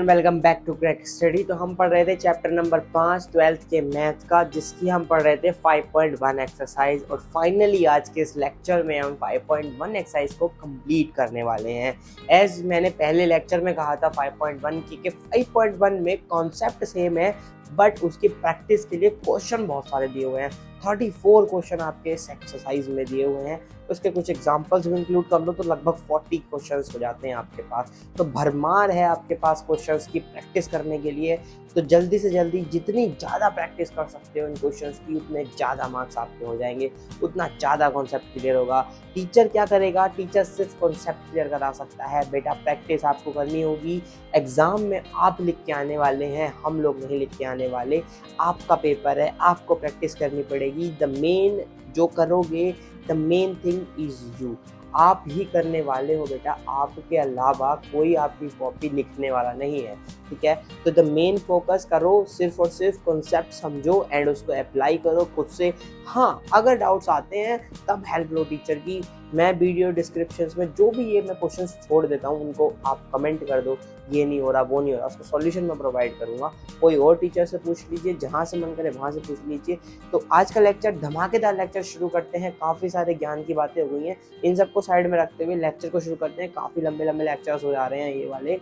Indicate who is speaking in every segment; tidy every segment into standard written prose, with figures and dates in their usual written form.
Speaker 1: And welcome back to crack study. तो हम पढ़ रहे थे चैप्टर नंबर 5 12th के मैथ का, जिसकी हम पढ़ रहे थे 5.1 एक्सरसाइज। और फाइनली आज के इस लेक्चर में हम 5.1 एक्सरसाइज को कंप्लीट करने वाले हैं। एज मैंने पहले लेक्चर में कहा था 5.1 की कि 5.1 में कॉन्सेप्ट सेम है, बट उसकी प्रैक्टिस के लिए क्वेश्चन बहुत सारे दिए हुए हैं। 34 क्वेश्चन आपके इस एक्सरसाइज में दिए हुए हैं। उसके कुछ एग्जांपल्स भी इंक्लूड कर लो तो लगभग 40 क्वेश्चंस हो जाते हैं आपके पास। तो भरमार है आपके पास क्वेश्चंस की प्रैक्टिस करने के लिए। तो जल्दी से जल्दी जितनी ज़्यादा प्रैक्टिस कर सकते हो इन क्वेश्चंस की, उतने ज़्यादा मार्क्स आपके हो जाएंगे, उतना ज़्यादा कॉन्सेप्ट क्लियर होगा। टीचर क्या करेगा? टीचर सिर्फ कॉन्सेप्ट क्लियर करा सकता है। बेटा प्रैक्टिस आपको करनी होगी। एग्जाम में आप लिख के आने वाले हैं, हम लोग नहीं लिख के आने वाले। आपका पेपर है, आपको प्रैक्टिस करनी पड़ेगी। द मेन जो करोगे, the main thing is you. आप ही करने वाले हो बेटा, आपके अलावा कोई आपकी कॉपी लिखने वाला नहीं है, ठीक है। तो द मेन फोकस करो, सिर्फ और सिर्फ कॉन्सेप्ट समझो एंड उसको अप्लाई करो खुद से। हाँ, अगर डाउट्स आते हैं तब हेल्प लो टीचर की। मैं वीडियो डिस्क्रिप्शन में जो भी ये मैं क्वेश्चन छोड़ देता हूँ, उनको आप कमेंट कर दो, ये नहीं हो रहा, वो नहीं हो रहा, उसका सॉल्यूशन मैं प्रोवाइड करूँगा। कोई और टीचर से पूछ लीजिए, जहाँ से मन करे वहाँ से पूछ लीजिए। तो आज का लेक्चर धमाकेदार लेक्चर शुरू करते हैं। काफ़ी सारे ज्ञान की बातें हो गई हैं, इन सबको साइड में रखते हुए लेक्चर को शुरू करते हैं। काफ़ी लंबे लंबे लेक्चर्स हो जा रहे हैं ये वाले।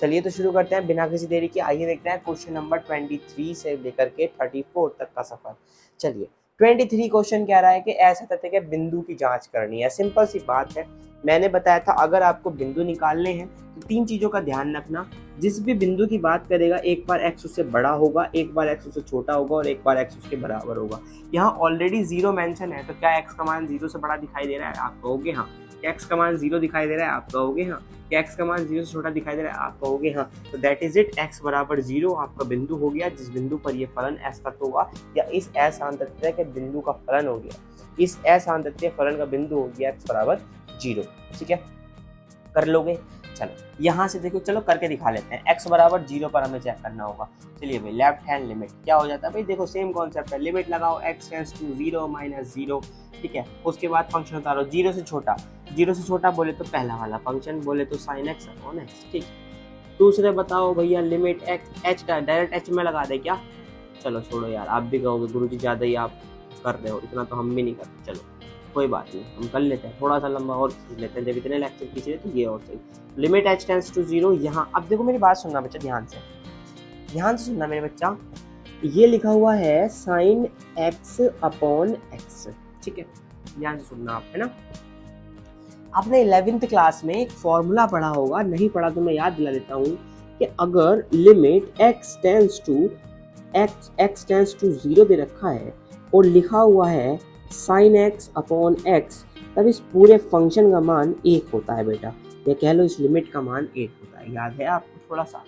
Speaker 1: चलिए तो शुरू करते हैं बिना किसी देरी के। आइए देखते हैं क्वेश्चन नंबर 23 से लेकर के 34 तक का सफर। चलिए 23 क्वेश्चन कह रहा है कि ऐसा तथ्य के बिंदु की जांच करनी है। सिंपल सी बात है, मैंने बताया था अगर आपको बिंदु निकालने हैं तो 3 चीज़ों का ध्यान रखना। जिस भी बिंदु की बात करेगा, एक बार x उससे बड़ा होगा, एक बार x उससे छोटा होगा और एक बार x उसके बराबर होगा। यहाँ ऑलरेडी 0 मेंशन है, तो क्या x का मान 0 से बड़ा दिखाई दे रहा है? आप कहोगे हाँ। क्या x का मान 0 दिखाई दे रहा है? आप कहोगे हाँ। क्या x का मान 0 से छोटा दिखाई दे रहा है? आप कहोगे हाँ। तो दैट इज इट, x बराबर 0 आपका बिंदु हो गया, जिस बिंदु पर ये फलन s तक होगा, या इस असांतत्य के बिंदु का फलन हो गया, इस असांतत्य फलन का बिंदु हो गया x बराबर 0। ठीक है, कर लोगे? चलो यहाँ से देखो, चलो करके दिखा लेते हैं। x बराबर 0 पर हमें चेक करना होगा। चलिए भाई, लेफ्ट हैंड लिमिट क्या हो जाता है भाई? देखो सेम कॉन्सेप्ट है, लिमिट लगाओ x टेंड्स टू 0 माइनस 0, ठीक है। उसके बाद फंक्शन उतारो 0 से छोटा। 0 से छोटा बोले तो पहला वाला फंक्शन, बोले तो sin x अपॉन x, ठीक। दूसरे बताओ भैया, लिमिट h का डायरेक्ट h में लगा दे क्या? चलो छोड़ो यार, आप भी कहोगे गुरुजी ज़्यादा ही आप कर रहे हो, इतना तो हम भी नहीं करते। चलो कोई बात नहीं, हम कर लेते हैं, थोड़ा सा लंबा और खींच लेते हैं। जब इतने लेक्चर खींचे तो ये और सही। लिमिट h टेंड्स टू 0 यहाँ। अब देखो मेरी बात सुनना बच्चा, ध्यान से सुनना मेरे बच्चा। ये लिखा हुआ है sin x अपॉन x, ठीक है, ध्यान से सुनना आप, है ना। आपने 11th क्लास में एक फॉर्मूला पढ़ा होगा, नहीं पढ़ा तो मैं याद दिला देता हूँ कि अगर लिमिट x टेंड्स टू 0 दे रखा है और लिखा हुआ है sin x अपॉन x, तब इस पूरे फंक्शन का मान 1 होता है बेटा। ये कह लो इस लिमिट का मान 1 होता है। याद है आपको थोड़ा सा?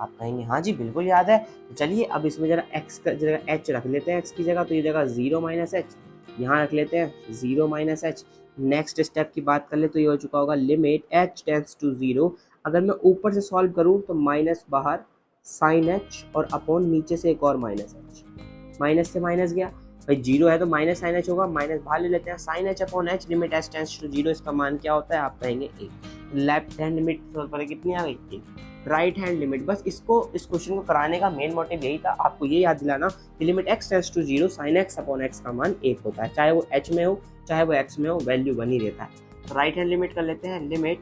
Speaker 1: आप कहेंगे हाँ जी बिल्कुल याद है। तो चलिए अब इसमें जरा x का जगह h रख लेते हैं, x की जगह, तो ये जगह 0 माइनस h, यहाँ रख लेते हैं 0 माइनस h। नेक्स्ट स्टेप की बात कर ले तो ये हो चुका होगा लिमिट h टेंड्स टू 0। अगर मैं ऊपर से सॉल्व करूँ तो माइनस बाहर sin h और अपॉन नीचे से एक और माइनस h, माइनस से माइनस गया भाई, 0 है तो माइनस साइन एच होगा, माइनस बाहर ले लेते हैं, sine H upon H, limit H tends to 0, इसका मान क्या होता है? आप कहेंगे 1। लेफ्ट हैंड लिमिट पर कितनी आ गई? 1। राइट हैंड लिमिट, बस इसको, इस क्वेश्चन को कराने का मेन मोटिव यही था, आपको ये याद दिलाना कि limit x tends to 0 sine x upon x का मान 1 होता है, चाहे वो h में हो चाहे वो x में हो, वैल्यू बनी रहता है। तो राइट हैंड लिमिट कर लेते हैं, limit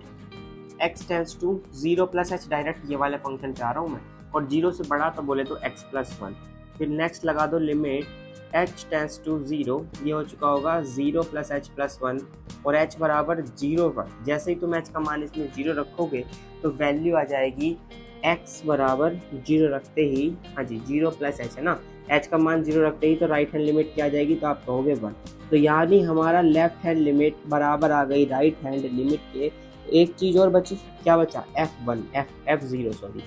Speaker 1: x tends to 0 plus h, direct ये वाले फंक्शन पे आ रहा हूँ मैं, और 0 से बड़ा तो बोले तो x प्लस 1। फिर नेक्स्ट लगा दो लिमिट h टेंड्स टू 0, ये हो चुका होगा 0 प्लस h प्लस 1, और h बराबर 0 पर जैसे ही तुम h का मान इसमें 0 रखोगे तो वैल्यू आ जाएगी x बराबर 0 रखते ही, हाँ जी 0 प्लस h है ना, h का मान 0 रखते ही तो राइट हैंड लिमिट क्या आ जाएगी? तो आप कहोगे 1। तो यानी हमारा लेफ्ट हैंड लिमिट बराबर आ गई राइट हैंड लिमिट के। एक चीज़ और बची, क्या बचा? f0 सॉरी,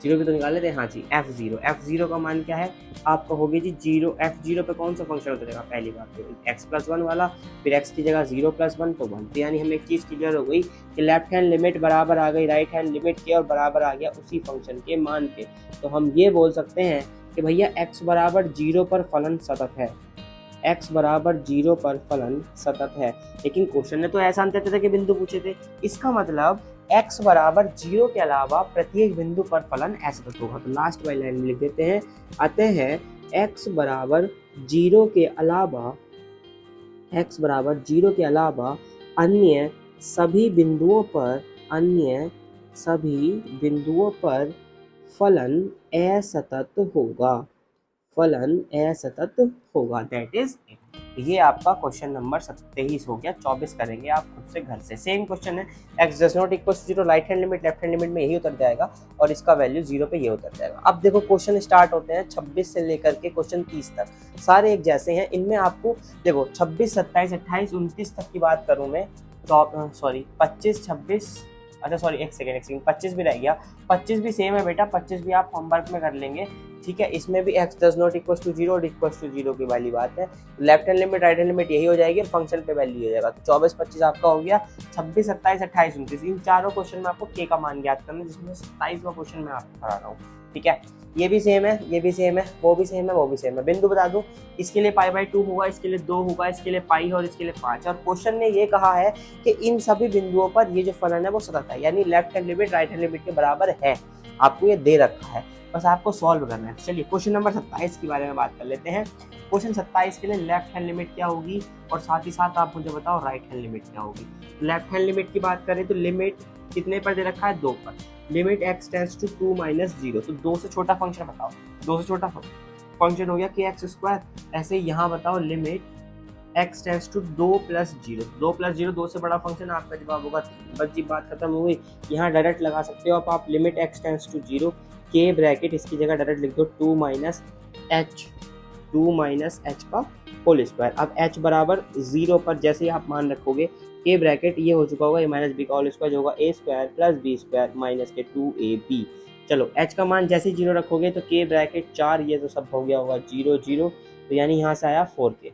Speaker 1: 0 भी तो निकाल लेते हैं, हाँ जी f0 का मान क्या है? आप कहोगे जी 0, f0 पे कौन सा फंक्शन उतरेगा? पहली बात तो x प्लस 1 वाला, फिर x की जगह 0 प्लस 1 तो 1। तो यानी हमें एक चीज़ क्लियर हो गई कि लेफ्ट हैंड लिमिट बराबर आ गई राइट हैंड लिमिट के और बराबर आ गया उसी फंक्शन के मान के। तो हम ये बोल सकते हैं कि भैया x बराबर 0 पर फलन सतत है, x बराबर 0 पर फलन सतत है। लेकिन क्वेश्चन ने तो ऐसा अंततः के बिंदु पूछे थे, इसका मतलब x बराबर 0 के अलावा प्रत्येक बिंदु पर फलन असतत होगा। तो लास्ट वाली लाइन में लिख देते हैं, अतः x बराबर 0 के अलावा अन्य सभी बिंदुओं पर फलन असतत होगा। That is it. ये आपका क्वेश्चन नंबर 23 हो गया। 24 करेंगे आप खुद से घर से। सेम क्वेश्चन है, x does not equal to 0, right hand limit left hand limit में यही उतर जाएगा और इसका वैल्यू 0 पे ये उतर जाएगा। अब देखो क्वेश्चन स्टार्ट होते हैं 26 से लेकर के क्वेश्चन 30 तक, सारे एक जैसे हैं। इनमें आपको देखो 26, 27, 28, 29 तक की बात करूँ मैं, 25, 26, अच्छा सॉरी एक सेकेंड 25 भी रह गया। 25 भी सेम है बेटा, 25 भी आप होमवर्क में कर लेंगे, ठीक है। इसमें भी x does not equal to 0 और इक्वल टू 0 की वाली बात है। Left hand limit right hand limit यही हो जाएगी और फंक्शन पे वैल्यू हो जाएगा। तो 24, 25 आपका हो गया। 26, 27, 28, 29 इन चारों क्वेश्चन में आपको k का मान ज्ञात करना है, जिसमें 27वां क्वेश्चन मैं आपको करा रहा हूँ, ठीक है। ये भी सेम है, ये भी सेम है, वो भी सेम है, वो भी सेम है। बिंदु बता दूं, इसके लिए π/2 होगा, इसके लिए 2 होगा, इसके लिए पाई और इसके लिए 5। और क्वेश्चन ने ये कहा है कि इन सभी बिंदुओं पर ये जो फलन है वो सतत है, यानी left hand limit right hand limit के बराबर है। आपको ये दे रखा है, बस आपको सॉल्व करना है। चलिए क्वेश्चन नंबर 27 के बारे में बात कर लेते हैं। क्वेश्चन 27 के लिए लेफ्ट हैंड लिमिट क्या होगी और साथ ही साथ आप मुझे बताओ राइट हैंड लिमिट क्या होगी। लेफ्ट हैंड लिमिट की बात करें तो लिमिट कितने पर दे रखा है, 2 पर। लिमिट x टेंड्स टू 2 - 0, तो 2 से छोटा फंक्शन बताओ। 2 से छोटा फंक्शन हो गया kx²। ऐसे ही यहाँ बताओ लिमिट x टेंड्स टू 2 + 0, 2 + 0 2 से बड़ा फंक्शन, आपका जवाब होगा 3। बस जी बात खत्म हो गई। यहाँ डायरेक्ट लगा सकते हो आप लिमिट x टेंड्स टू 0 के ब्रैकेट, इसकी जगह डायरेक्ट लिख दो 2 - h का होल स्क्वायर। अब h बराबर 0 पर जैसे ही आप मान रखोगे के ब्रैकेट ये हो चुका होगा a - b का होल स्क्वायर, जो होगा a² + b² माइनस के 2ab। चलो h का मान जैसे ही 0 रखोगे तो के ब्रैकेट 4, ये तो सब हो गया होगा 0 0, तो यानी यहाँ से आया 4k।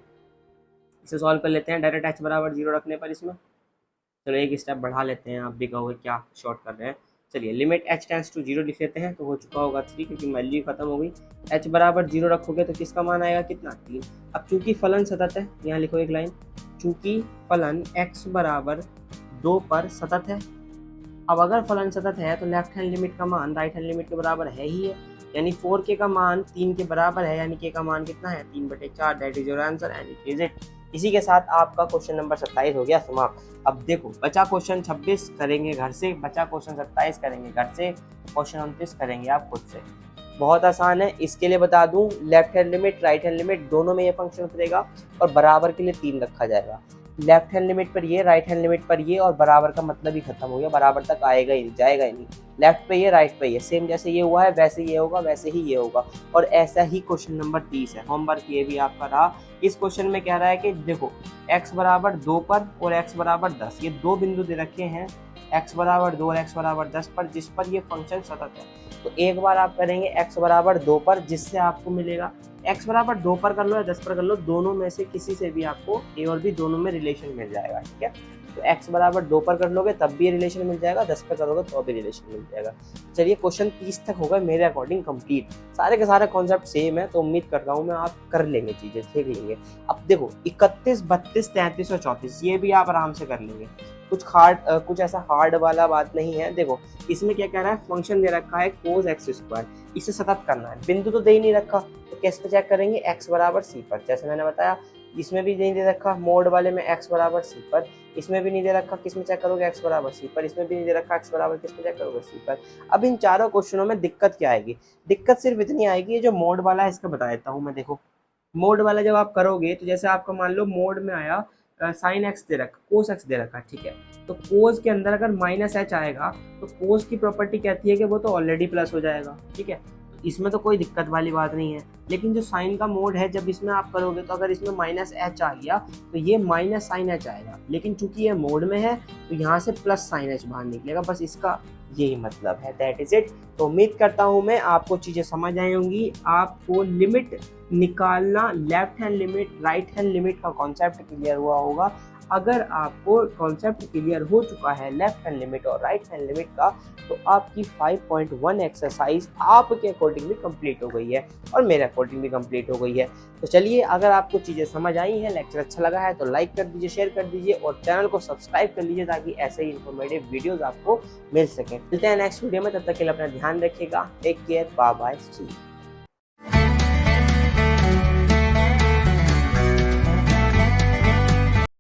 Speaker 1: इसे सॉल्व कर लेते हैं डायरेक्ट h बराबर 0 रखने पर इसमें। चलो एक स्टेप बढ़ा लेते हैं, आप भी कहोगे क्या शॉर्ट कर रहे हैं। चलिए लिमिट h टेंड्स टू 0 लिख लेते हैं, तो हो चुका होगा 3, क्योंकि वैल्यू खत्म हो गई। h बराबर 0 रखोगे तो किसका मान आएगा, कितना, 3। अब चूंकि फलन सतत है, यहाँ लिखो एक लाइन, चूंकि फलन x बराबर 2 पर सतत है। अब अगर फलन सतत है तो लेफ्ट हैंड लिमिट का मान राइट हैंड लिमिट के बराबर है ही है, यानी 4k का मान 3 के बराबर है, यानी k का मान कितना है, 3/4। That is your answer and it is it. इसी के साथ आपका क्वेश्चन नंबर 27 हो गया समाप्त। अब देखो बचा क्वेश्चन 26 करेंगे घर से, बचा क्वेश्चन 27 करेंगे घर से, क्वेश्चन 29 करेंगे आप खुद से। बहुत आसान है। इसके लिए बता दूं, left hand limit right hand limit दोनों में ये फंक्शन उतरेगा और बराबर के लिए 3 रखा जाएगा। लेफ्ट हैंड लिमिट पर ये, राइट हैंड लिमिट पर ये, और बराबर का मतलब ही खत्म हो गया, बराबर तक आएगा ही नहीं, जाएगा ही नहीं। लेफ्ट पे ये राइट पे ये, सेम जैसे ये हुआ है वैसे ये होगा, वैसे ही ये होगा। और ऐसा ही क्वेश्चन नंबर 30 है, होमवर्क ये भी आपका रहा। इस क्वेश्चन में कह रहा है कि देखो x बराबर 2 पर और x बराबर 10, ये 2 बिंदु दे रखे हैं, x बराबर 2 और x बराबर 10 पर, जिस पर ये फंक्शन सतत है। तो एक बार आप करेंगे x बराबर 2 पर, जिससे आपको मिलेगा x बराबर 2 पर कर लो या 10 पर कर लो, दोनों में से किसी से भी आपको a और b दोनों में रिलेशन मिल जाएगा, ठीक है। तो x बराबर 2 पर कर लोगे तब भी रिलेशन मिल जाएगा, 10 पर करोगे तो भी रिलेशन मिल जाएगा। चलिए क्वेश्चन 30 तक होगा मेरे अकॉर्डिंग कंप्लीट। सारे के सारे कॉन्सेप्ट सेम है, तो उम्मीद करता हूँ मैं आप कर लेंगे, चीजें देख लेंगे। अब देखो 31, 32, 33 और 34 ये भी आप आराम से कर लेंगे, कुछ ऐसा हार्ड वाला बात नहीं है। देखो इसमें क्या कह रहा है, फंक्शन दे रखा है cos x², इसे सतत करना है, बिंदु तो दे ही नहीं रखा, तो किस पे चेक करेंगे, x बराबर c पर। जैसे मैंने बताया इसमें भी नहीं दे रखा, मोड वाले में x बराबर c पर, इसमें भी नहीं दे रखा, किस में चेक करोगे, x बराबर c पर, इसमें भी नहीं दे रखा, x बराबर किस में चेक करोगे, c पर। अब इन चारों क्वेश्चनों में दिक्कत क्या आएगी, दिक्कत सिर्फ इतनी आएगी, ये जो मोड वाला है इसका बता देता हूँ मैं। देखो मोड वाला जब आप करोगे तो जैसे आपका मान लो मोड में आया साइन एक्स दे रखा, कोस एक्स दे रखा, ठीक है। तो कोस के अंदर अगर -h आएगा तो कोस की प्रॉपर्टी कहती है कि वो तो ऑलरेडी प्लस हो जाएगा, ठीक है। इसमें तो कोई दिक्कत वाली बात नहीं है। लेकिन जो साइन का मोड है, जब इसमें आप करोगे तो अगर इसमें -h आ गया तो ये -sin h आएगा, लेकिन चूंकि ये मोड में है तो यहाँ से +sin h बाहर निकलेगा, बस इसका यही मतलब है। That is it. तो उम्मीद करता हूँ मैं आपको चीज़ें समझ आई होंगी, आपको लिमिट निकालना, left hand limit right hand limit का कॉन्सेप्ट क्लियर हुआ होगा। अगर आपको कॉन्सेप्ट क्लियर हो चुका है लेफ्ट हैंड लिमिट और राइट हैंड लिमिट का, तो आपकी 5.1 एक्सरसाइज आपके अकॉर्डिंग भी कंप्लीट हो गई है और मेरे अकॉर्डिंग भी कंप्लीट हो गई है। तो चलिए, अगर आपको चीज़ें समझ आई हैं, लेक्चर अच्छा लगा है तो लाइक कर दीजिए, शेयर कर दीजिए और चैनल को सब्सक्राइब कर लीजिए ताकि ऐसे ही इन्फॉर्मेटिव वीडियोस आपको मिल सकें। मिलते हैं नेक्स्ट वीडियो में, तब तक के लिए अपना ध्यान रखिएगा। Take care, bye bye, see you.